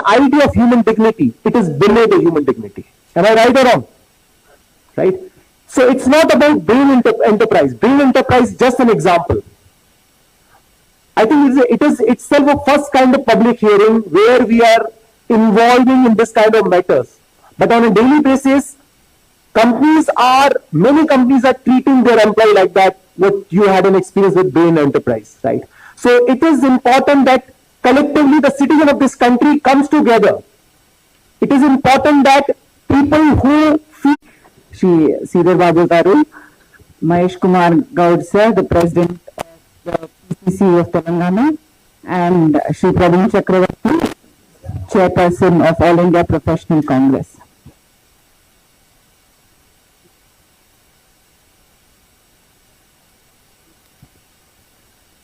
the idea of human dignity. It is below the human dignity. Am I right or wrong? Right? So it's not about brain enterprise. Brain enterprise, just an example. I think it is itself a first kind of public hearing where we are involving in this kind of matters. But on a daily basis, many companies are treating their employee like that, what you had an experience with Brain Enterprise, right? So it is important that collectively the citizen of this country comes together. It is important that people who feel... Shri Sridhar Babu Garu, Mahesh Kumar Gaud sir, the president of the PCC of Telangana, and Shri Praveen Chakravarti, chairperson of All India Professional Congress.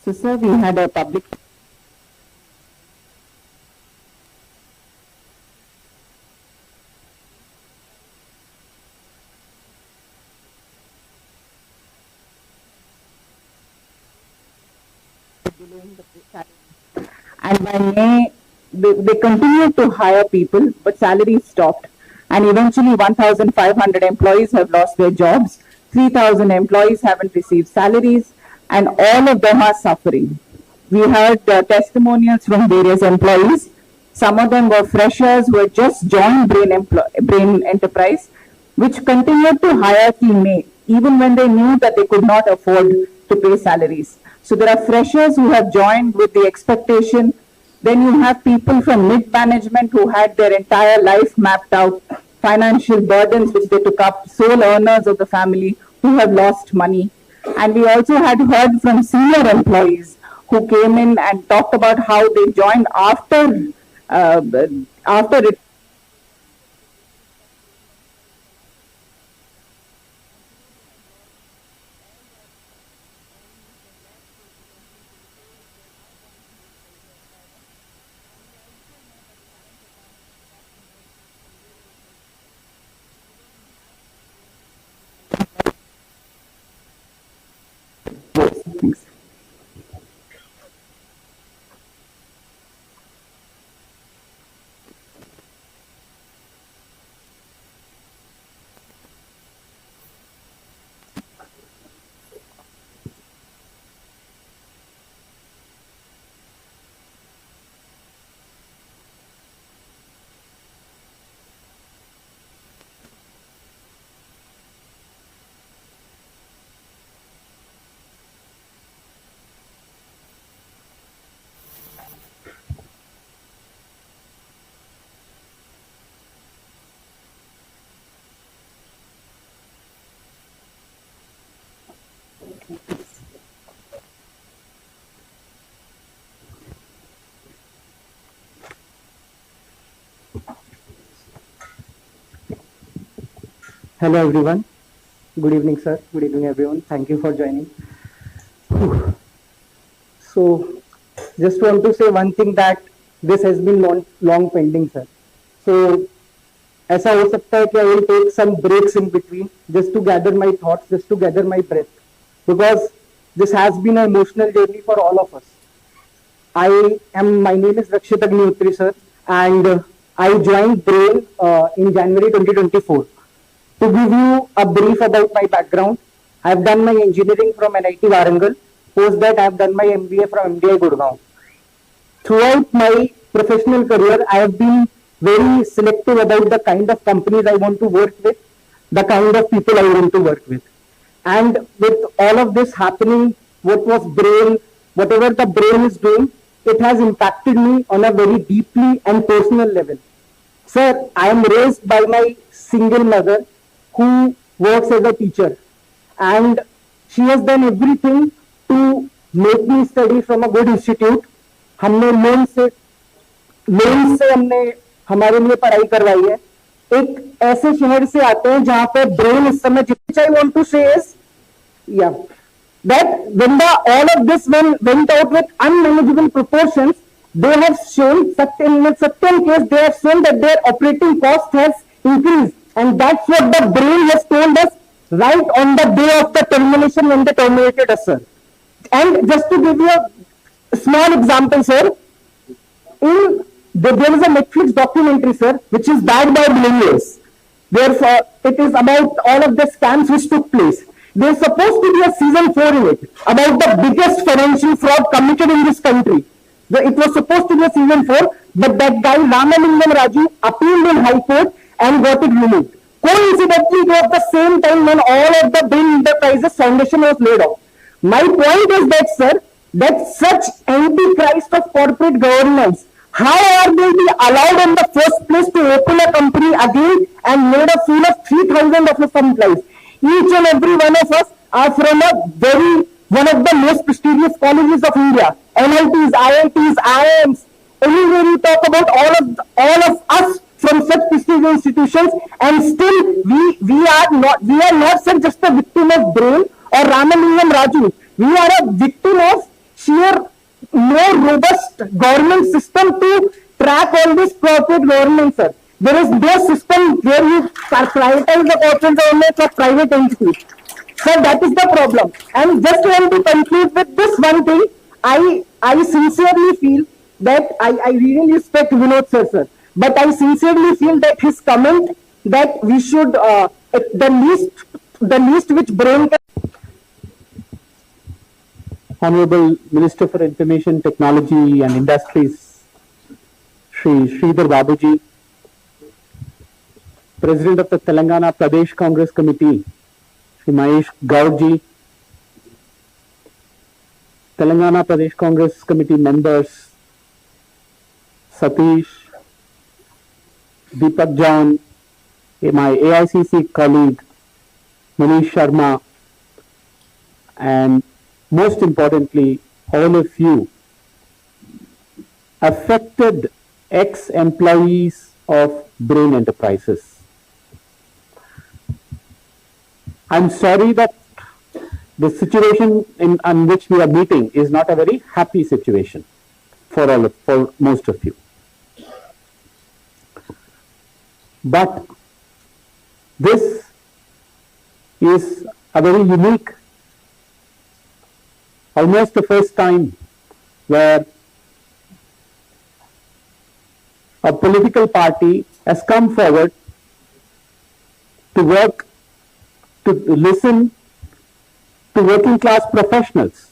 So, sir, we had a public... And by May, they continued to hire people, but salaries stopped. And eventually 1,500 employees have lost their jobs, 3,000 employees haven't received salaries, and all of them are suffering. We heard testimonials from various employees. Some of them were freshers who had just joined Brain Enterprise, which continued to hire till May, even when they knew that they could not afford to pay salaries. So there are freshers who have joined with the expectation. Then you have people from mid-management who had their entire life mapped out, financial burdens which they took up, sole earners of the family who have lost money. And we also had heard from senior employees who came in and talked about how they joined after it. Thanks. Hello everyone. Good evening, sir. Good evening, everyone. Thank you for joining. So, just want to say one thing that this has been long pending, sir. So, ऐसा हो सकता है कि I will take some breaks in between just to gather my thoughts, just to gather my breath, because this has been an emotional journey for all of us. My name is Rakshit Agnihotri, sir, and I joined Brain in January 2024. To give you a brief about my background, I have done my engineering from NIT Warangal. Post that, I have done my MBA from MDI Gurgaon. Throughout my professional career, I have been very selective about the kind of companies I want to work with, the kind of people I want to work with. And with all of this happening, whatever the Brain is doing, it has impacted me on a very deeply and personal level. Sir, I am raised by my single mother who works as a teacher, and she has done everything to make me study from a good institute. हमने loan से हमने हमारे लिए पढ़ाई करवाई है. एक ऐसे शहर से आते हैं जहां पे Brain इस समय, which I want to say is, that when all of this went out with unmanageable proportions, they have shown, in certain case, they have shown that their operating cost has increased. And that's what the Brain has told us right on the day of the termination when they terminated us, sir. And just to give you a small example, sir, in there is a Netflix documentary, sir, which is backed by billionaires. Therefore, it is about all of the scams which took place. There's supposed to be a season 4 in it about the biggest financial fraud committed in this country. It was supposed to be a season 4, but that guy Ramalingam Raju appealed in High Court and got it removed. Coincidentally, it was the same time when all of the Bain Enterprises Foundation was laid off. My point is that, sir, that such antichrist of corporate governance, how are they be allowed in the first place to open a company again and made a fool of 3,000 of its employees? Each and every one of us are from one of the most prestigious colleges of India, NITs, IITs, IIMs. Anywhere you talk about all of us from such prestigious institutions, and still we are not just a victim of Brain or Ramalingam Raju. We are a victim of sheer more robust government system to track all this corporate governance, sir. There is no system where you prioritize the corporate governance of private entities. So that is the problem. And just want to conclude with this one thing. I sincerely feel that I really respect Vinod sir, but I sincerely feel that his comment that we should the least which Brain can. Honorable Minister for Information Technology and Industries, Shri Sridhar Babuji, President of the Telangana Pradesh Congress Committee, Shri Mahesh Gaurji, Telangana Pradesh Congress Committee members, Satish, Deepak John, my AICC colleague, Manish Sharma, and most importantly, all of you, affected ex-employees of Brain Enterprises. I'm sorry that the situation in which we are meeting is not a very happy situation for most of you. But this is a very unique, almost the first time where a political party has come forward to listen to working class professionals,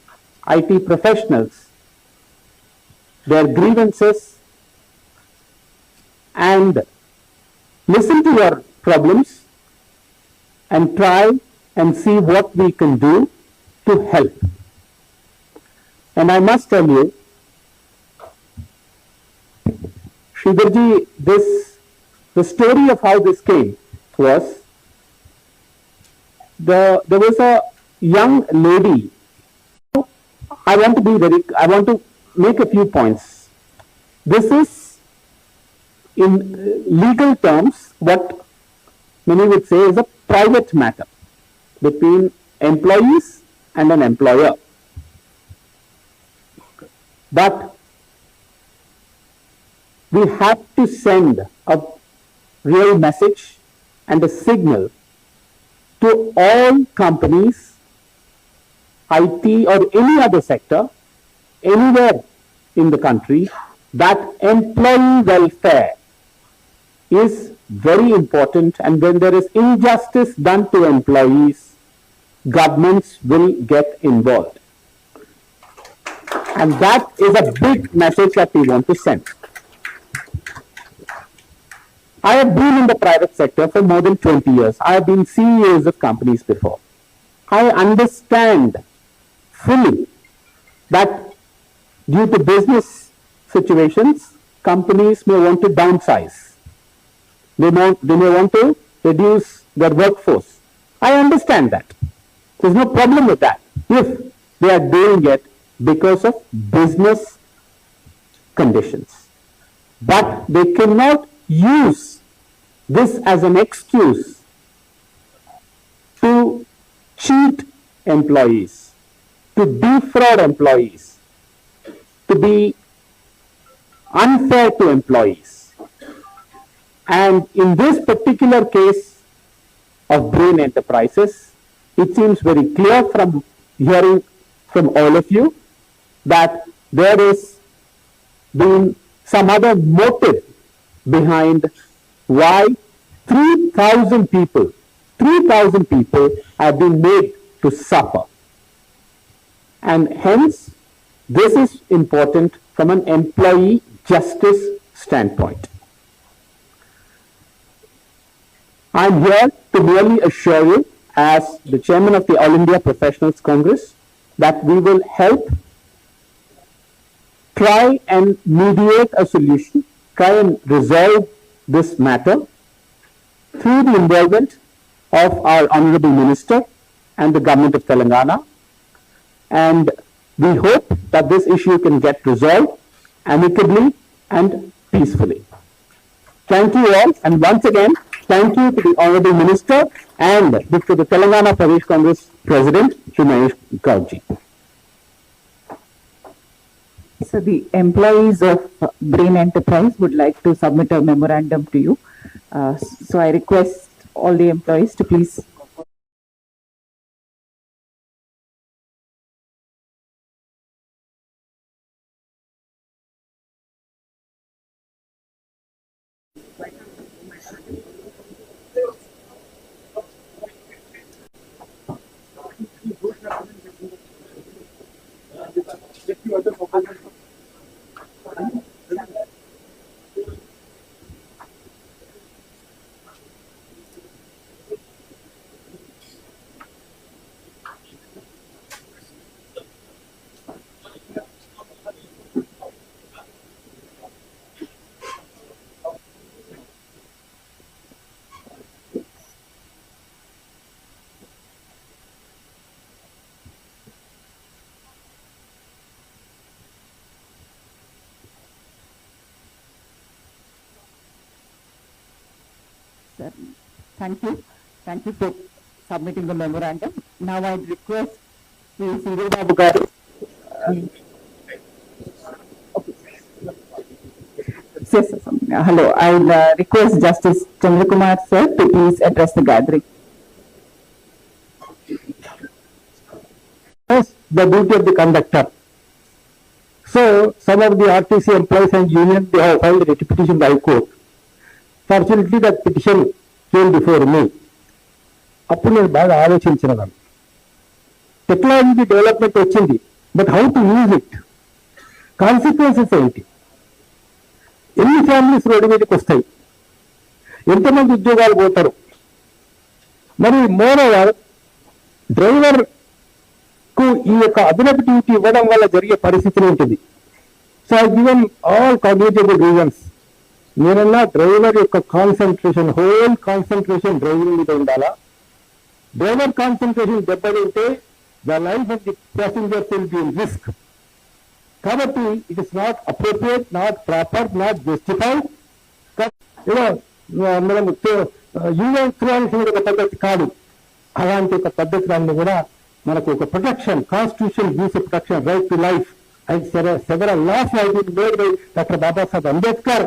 IT professionals, their grievances, and listen to your problems and try and see what we can do to help. And I must tell you, Sridharji, the story of how this came was, there was a young lady. I want to make a few points. This is, in legal terms, what many would say is a private matter between employees and an employer. But we have to send a real message and a signal to all companies, IT or any other sector, anywhere in the country, that employee welfare is very important, and when there is injustice done to employees, governments will get involved. And that is a big message that we want to send. I have been in the private sector for more than 20 years. I have been CEOs of companies before. I understand fully that due to business situations, companies may want to downsize. They may want to reduce their workforce. I understand that. There's no problem with that if they are doing it because of business conditions. But they cannot use this as an excuse to cheat employees, to defraud employees, to be unfair to employees. And in this particular case of Brain Enterprises, it seems very clear from hearing from all of you that there is been some other motive behind why 3,000 people have been made to suffer. And hence, this is important from an employee justice standpoint. I'm here to merely assure you, as the chairman of the All India Professionals Congress, that we will help try and mediate a solution, try and resolve this matter through the involvement of our Honorable Minister and the Government of Telangana. And we hope that this issue can get resolved amicably and peacefully. Thank you all, and once again, thank you to the Honorable Minister and to the Telangana Pradesh Congress President, Mahesh Gaudji. So the employees of Brain Enterprise would like to submit a memorandum to you. So I request all the employees to please. Sir, thank you. Thank you for submitting the memorandum. Now I request Sri Cyril Babu Garu. Yes, sir. Hello. I'll request Justice Chandrakumar sir to please address the gathering. Yes, the duty of the conductor. So, some of the RTC employees and unions, they have filed a writ petition by court. Fortunately, that petition came before me. అప్పుడు నేను బాగా ఆలోచించిన technology development వచ్చింది, but how to use it, consequences ఏంటి, ఎన్ని families road మీదకి వస్తాయి, ఎంతమంది ఉద్యోగాలు పోతారు, మరి మోరోవర్ డ్రైవర్ కు ఈ యొక్క అదనపు డ్యూటీ ఇవ్వడం వల్ల జరిగే పరిస్థితులు ఉంటుంది. So I given all cognitive reasons. నేనన్నా డ్రైవర్ యొక్క కాన్సన్ట్రేషన్, హోల్ కాన్సన్ట్రేషన్ డ్రైవింగ్ మీద ఉండాలా. డ్రైవర్ కాన్సన్ట్రేషన్ దెబ్బతింటే the life of the passengers will be in risk. కాబట్టి it is not appropriate, not proper, not justified. మనం యూనియన్ ఒక పద్ధతి కాదు. అలాంటి ఒక పద్ధతులన్నీ కూడా మనకు ఒక protection, constitution gives protection, right to life and several laws have been made by doctor Babasaheb Ambedkar.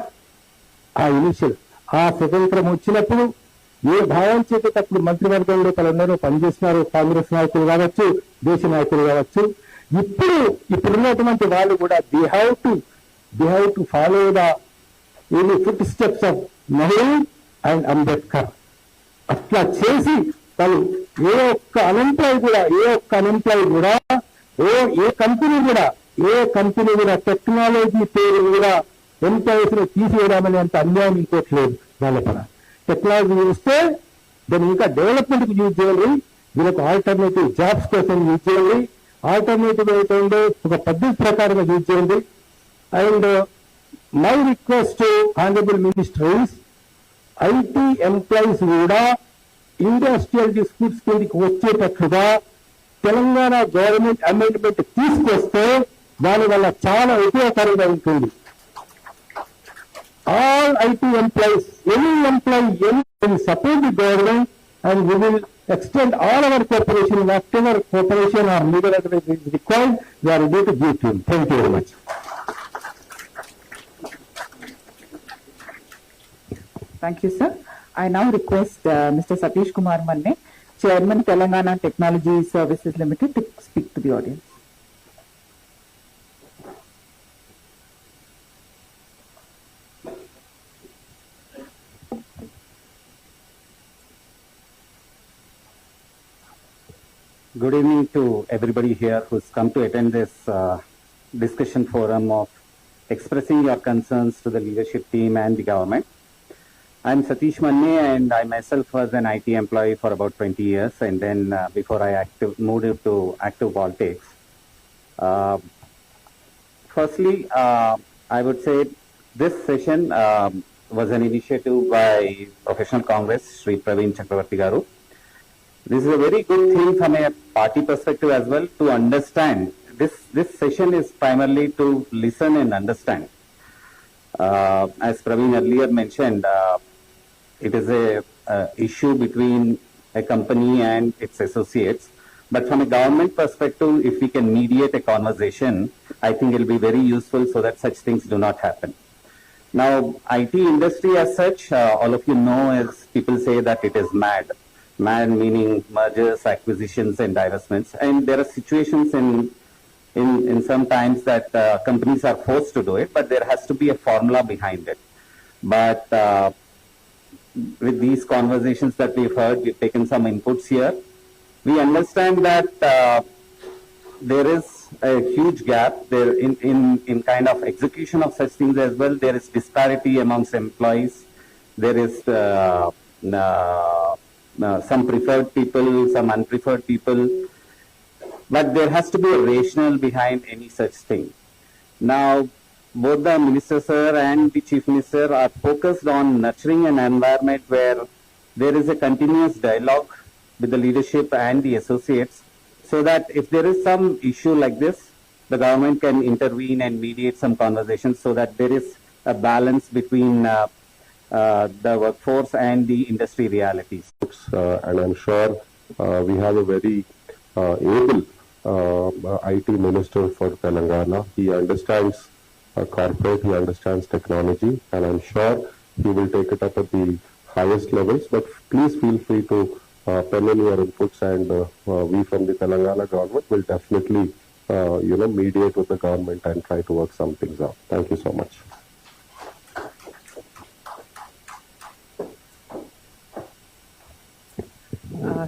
ఆ ఇనిషియల్ ఆ స్వతంత్రం వచ్చినప్పుడు ఏ భావం చేత అప్పుడు మంత్రివర్గంలో వాళ్ళందరూ పనిచేస్తున్నారు, కాంగ్రెస్ నాయకులు కావచ్చు, దేశ నాయకులు కావచ్చు. ఇప్పుడున్నటువంటి వాళ్ళు కూడా they have to follow the foot steps of Nehru and Ambedkar. అట్లా చేసి వాళ్ళు ఏ ఒక్క అన్ఎంప్లాయ్ కూడా ఏ కంపెనీ కూడా టెక్నాలజీ పేరు కూడా ఎంప్లాయీస్ ని తీసివేయడామని అంత అన్యాయం ఇంకోటి లేదు. వాళ్ళ పడ టెక్నాలజీ చూస్తే దాన్ని ఇంకా డెవలప్మెంట్ కి యూజ్ చేయాలి, వీళ్ళకి ఆల్టర్నేటివ్ జాబ్స్ కోసం యూజ్ చేయాలి, ఆల్టర్నేటివ్ అయితే ఒక పద్ధతి ప్రకారంగా యూజ్ చేయండి. And my request to honourable minister is IT employees కూడా ఇండస్ట్రియల్ డిస్ప్యూట్స్ కిందకి వచ్చేటట్లుగా తెలంగాణ గవర్నమెంట్ అమెండ్మెంట్ తీసుకొస్తే దాని వల్ల చాలా ఉపయోగకరంగా ఉంటుంది. All IT employees, any employee will support the government, and we will extend all our cooperation, whatever cooperation or legal advice is required, we are ready to give to him. Thank you very much. Thank you, sir. I now request Mr. Satish Kumar Manne, Chairman Telangana Technology Services Limited, to speak to the audience. Good evening to everybody here who's come to attend this discussion forum of expressing your concerns to the leadership team and the government. I'm Satish Manne, and I myself was an IT employee for about 20 years, and then before I moved into active politics. Firstly, I would say this session was an initiative by Professional Congress, Sri Praveen Chakravarti Garu. This is a very good thing from a party perspective as well to understand. This session is primarily to listen and understand. As Praveen earlier mentioned, it is a issue between a company and its associates. But from a government perspective, if we can mediate a conversation, I think it will be very useful so that such things do not happen. Now, IT industry as such, all of you know, as people say that it is mad. Mad meaning mergers, acquisitions, and divestments. And there are situations in some times that companies are forced to do it, but there has to be a formula behind it. But with these conversations that we've heard, we've taken some inputs here. We understand that there is a huge gap there in kind of execution of such things as well. There is disparity amongst employees. There is some preferred people, some unpreferred people, but there has to be a rationale behind any such thing. Now, both the Minister Sir and the Chief Minister are focused on nurturing an environment where there is a continuous dialogue with the leadership and the associates, so that if there is some issue like this, the government can intervene and mediate some conversations so that there is a balance between the workforce and the industry realities. And I'm sure we have a very able IT minister for Telangana. He understands corporate, he understands technology, and I'm sure he will take it up at the highest levels. But please feel free to pen in your inputs, and we from the Telangana government will definitely mediate with the government and try to work some things out. Thank you so much.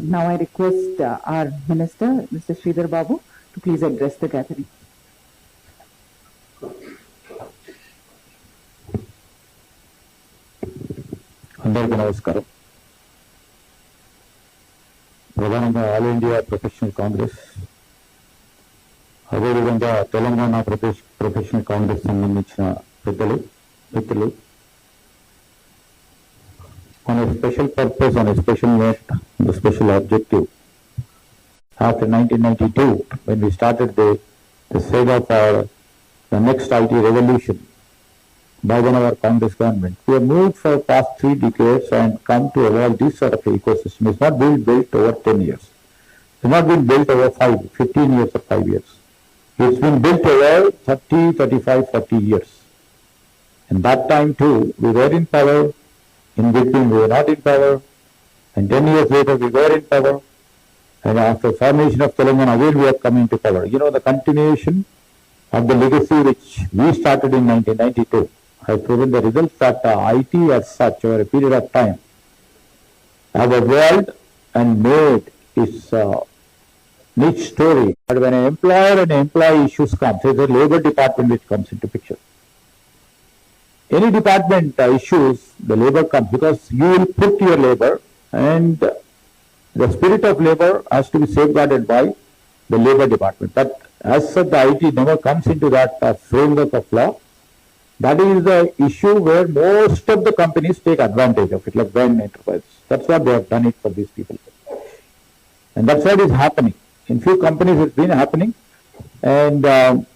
Now I request our Minister, Mr. Sridhar Babu, to please address the gathering. అందరికీ నమస్కారం. ప్రధానంగా all India professional Congress, అదేవిధంగా Telangana professional Congress సంబంధించిన మిత్రులు on a special purpose, on a special note, the special objective. After 1992, when we started the saga for the next IT revolution by one of our Congress government, we have moved for the past 3 decades and come to evolve this sort of ecosystem. It's not been built over 10 years. It's not been built over 15 years or 5 years. It's been built over 30, 35, 40 years. And that time too, we were in power. In between, we were not in power, and 10 years later, we were in power, and after formation of Telangana, again we have come into power. You know, the continuation of the legacy which we started in 1992 has proven the results that IT as such, over a period of time, have evolved and made its niche story. But when an employer and employee issues come, there's a labor department which comes into picture. Any department issues, the labor comes, because you will put your labor, and the spirit of labor has to be safeguarded by the labor department. But as such, the IT never comes into that framework of law. That is the issue where most of the companies take advantage of it, like Bain Enterprises. That's what they have done it for these people. And that's what is happening. In few companies it's been happening, and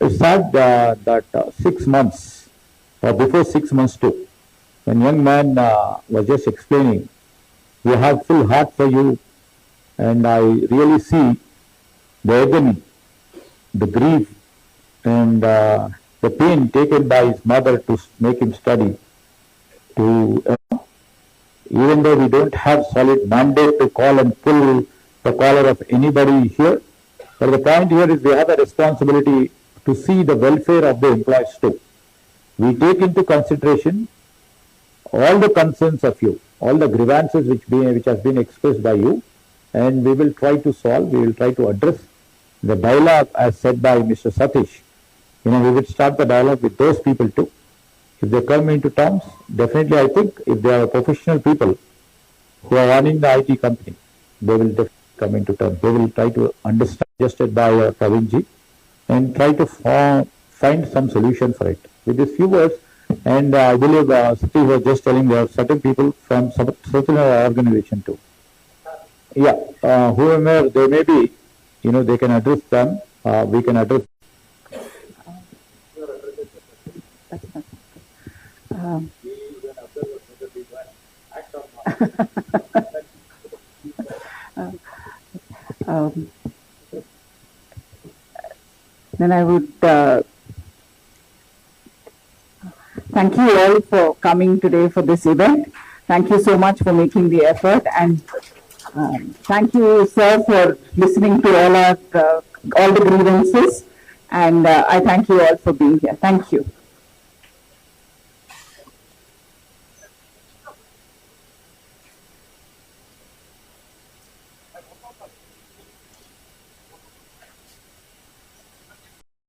it's sad that 6 months, or before 6 months too, when young man was just explaining, we have full heart for you, and I really see the agony, the grief, and the pain taken by his mother to make him study. Even though we don't have solid mandate to call and pull the collar of anybody here, but the point here is we have a responsibility to see the welfare of the employees too. We take into consideration all the concerns of you, all the grievances which has been expressed by you, and we will try to solve, we will try to address the dialogue as said by Mr. Satish. We will start the dialogue with those people too. If they come into terms, definitely I think if they are professional people who are running the IT company, they will definitely come into terms. They will try to understand, suggested by Pravinji, and try to find some solution for it. With these few words, and I believe Steve was just telling there are certain people from certain organization too. Yeah, whoever they may be, they can address them. We can address. Then I would thank you all for coming today for this event. Thank you so much for making the effort, and thank you, sir, for listening to all the grievances. And I thank you all for being here. Thank you.